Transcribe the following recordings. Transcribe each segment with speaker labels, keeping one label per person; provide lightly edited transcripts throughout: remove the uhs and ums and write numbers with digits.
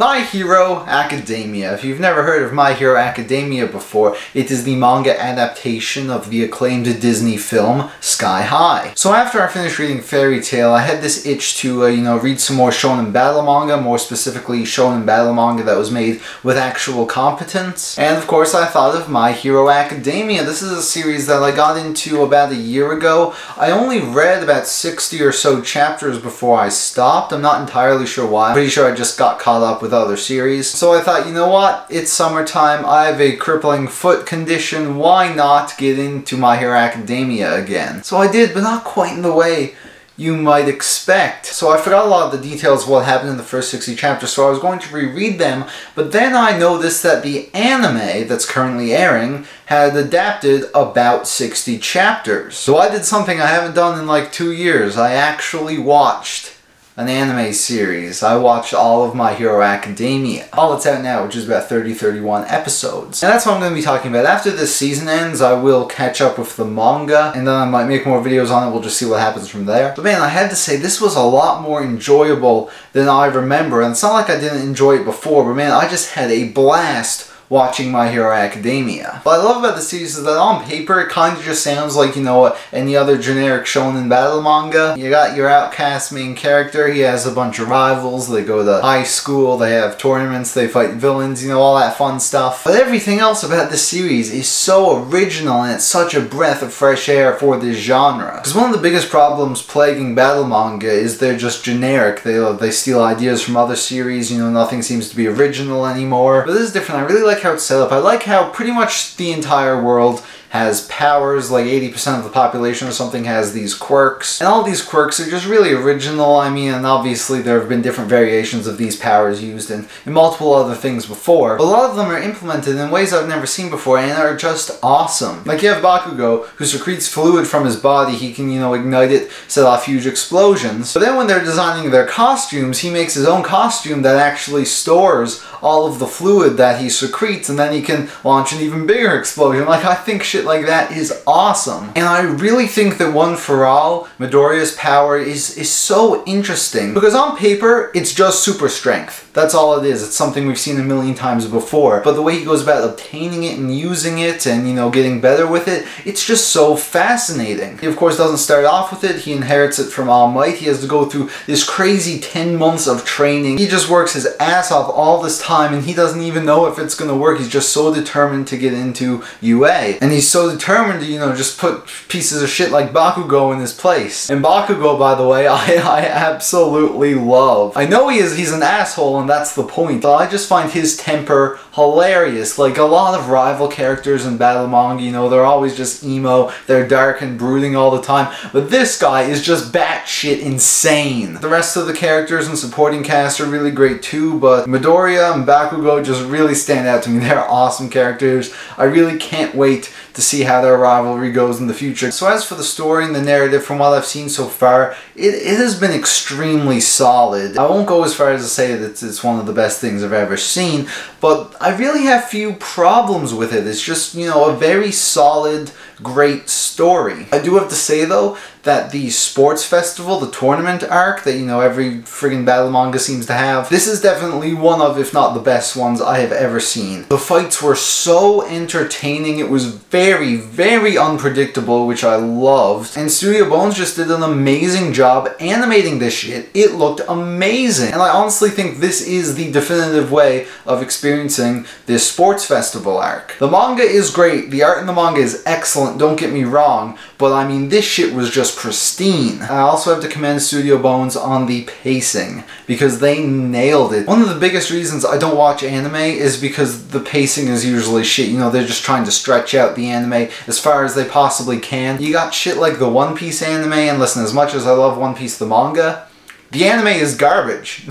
Speaker 1: My Hero Academia. If you've never heard of My Hero Academia before, it is the manga adaptation of the acclaimed Disney film Sky High. So after I finished reading Fairy Tail, I had this itch to, read some more shonen battle manga, more specifically shonen battle manga that was made with actual competence. And of course I thought of My Hero Academia. This is a series that I got into about a year ago. I only read about 60 or so chapters before I stopped. I'm not entirely sure why. I'm pretty sure I just got caught up with other series. So I thought, you know what? It's summertime. I have a crippling foot condition. Why not get into My Hero Academia again? So I did, but not quite in the way you might expect. So I forgot a lot of the details of what happened in the first 60 chapters, so I was going to reread them, but then I noticed that the anime that's currently airing had adapted about 60 chapters. So I did something I haven't done in like 2 years. I actually watched an anime series. I watched all of My Hero Academia. All it's out now, which is about 30-31 episodes. And that's what I'm going to be talking about. After this season ends, I will catch up with the manga, and then I might make more videos on it. We'll just see what happens from there. But man, I had to say, this was a lot more enjoyable than I remember. And it's not like I didn't enjoy it before, but man, I just had a blast watching My Hero Academia. What I love about the series is that on paper it kind of just sounds like, any other generic shonen battle manga. You got your outcast main character, he has a bunch of rivals, they go to high school, they have tournaments, they fight villains, all that fun stuff. But everything else about this series is so original and it's such a breath of fresh air for this genre. Because one of the biggest problems plaguing battle manga is they're just generic. They steal ideas from other series, nothing seems to be original anymore. But this is different. I really like how it's set up. I like how pretty much the entire world has powers, like 80% of the population or something has these quirks. And all these quirks are just really original. And obviously there have been different variations of these powers used in multiple other things before. But a lot of them are implemented in ways I've never seen before and are just awesome. Like you have Bakugo, who secretes fluid from his body. He can, ignite it, set off huge explosions. But then when they're designing their costumes, he makes his own costume that actually stores all of the fluid that he secretes, and then he can launch an even bigger explosion. Like, I think shit like that is awesome. And I really think that One For All, Midoriya's power, is so interesting. Because on paper, it's just super strength. That's all it is. It's something we've seen a million times before. But the way he goes about obtaining it and using it and, getting better with it, it's just so fascinating. He, of course, doesn't start off with it. He inherits it from All Might. He has to go through this crazy 10 months of training. He just works his ass off all this time and he doesn't even know if it's going to work. He's just so determined to get into UA. And he's so determined to, just put pieces of shit like Bakugo in his place. And Bakugo, by the way, I absolutely love. I know he's an asshole and that's the point, but I just find his temper hilarious. Like a lot of rival characters in battle manga, they're always just emo, they're dark and brooding all the time, but this guy is just batshit insane. The rest of the characters and supporting cast are really great too, but Midoriya and Bakugo just really stand out to me. They're awesome characters. I really can't wait to see how their rivalry goes in the future. So as for the story and the narrative, from what I've seen so far, it has been extremely solid. I won't go as far as to say that it's one of the best things I've ever seen, but I really have few problems with it. It's just, a very solid, great story. I do have to say though, that the sports festival, the tournament arc that, every friggin' battle manga seems to have, this is definitely one of, if not the best ones I have ever seen. The fights were so entertaining, it was very, very unpredictable, which I loved. And Studio Bones just did an amazing job animating this shit. It looked amazing. And I honestly think this is the definitive way of experiencing this sports festival arc. The manga is great, the art in the manga is excellent, don't get me wrong, but this shit was just pristine. I also have to commend Studio Bones on the pacing, because they nailed it. One of the biggest reasons I don't watch anime is because the pacing is usually shit. They're just trying to stretch out the anime as far as they possibly can. You got shit like the One Piece anime, and listen, as much as I love One Piece the manga, the anime is garbage.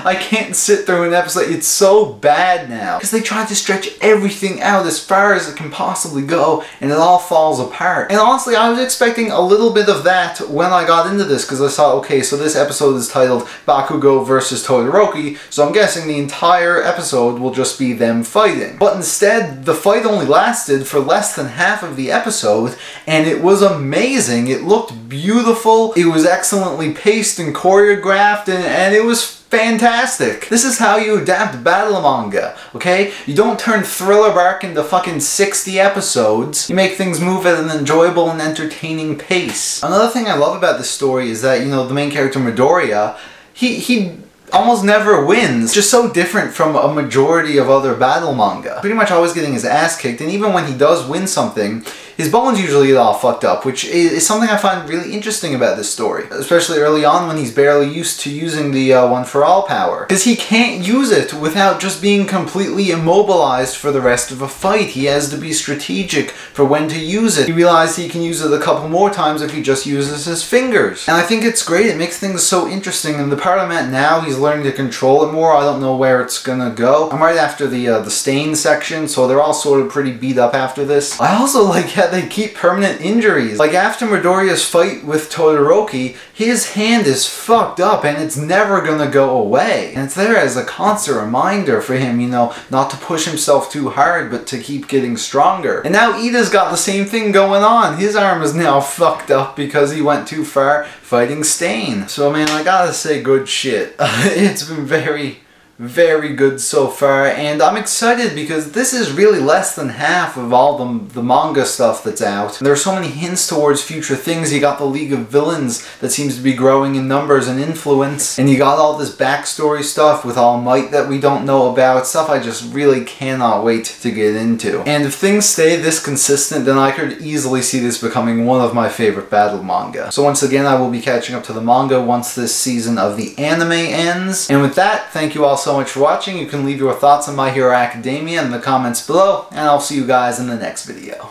Speaker 1: I can't sit through an episode. It's so bad now. Because they try to stretch everything out as far as it can possibly go, and it all falls apart. And honestly, I was expecting a little bit of that when I got into this, because I saw, okay, so this episode is titled Bakugo versus Todoroki, so I'm guessing the entire episode will just be them fighting. But instead, the fight only lasted for less than half of the episode, and it was amazing. It looked beautiful. It was excellently paced and choreographed. choreographed, and it was fantastic. This is how you adapt battle manga, okay? You don't turn Thriller Bark into fucking 60 episodes. You make things move at an enjoyable and entertaining pace. Another thing I love about this story is that, you know, the main character Midoriya, he almost never wins. Just so different from a majority of other battle manga. Pretty much always getting his ass kicked, and even when he does win something, his bones usually get all fucked up, which is something I find really interesting about this story. Especially early on when he's barely used to using the One For All power. Because he can't use it without just being completely immobilized for the rest of a fight. He has to be strategic for when to use it. He realizes he can use it a couple more times if he just uses his fingers. And I think it's great, it makes things so interesting. And the part I'm at now, he's learning to control it more. I don't know where it's gonna go. I'm right after the stain section, so they're all sort of pretty beat up after this. I also like how they keep permanent injuries. Like after Midoriya's fight with Todoroki, his hand is fucked up and it's never gonna go away. And it's there as a constant reminder for him, you know, not to push himself too hard, but to keep getting stronger. And now Ida's got the same thing going on. His arm is now fucked up because he went too far fighting Stain. So man, I gotta say, good shit. It's been very good so far, and I'm excited because this is really less than half of all the manga stuff that's out. There are so many hints towards future things. You got the League of Villains that seems to be growing in numbers and influence, and you got all this backstory stuff with All Might that we don't know about, stuff I just really cannot wait to get into. And if things stay this consistent, then I could easily see this becoming one of my favorite battle manga. So once again, I will be catching up to the manga once this season of the anime ends. And with that, thank you all so much for watching. You can leave your thoughts on My Hero Academia in the comments below, and I'll see you guys in the next video.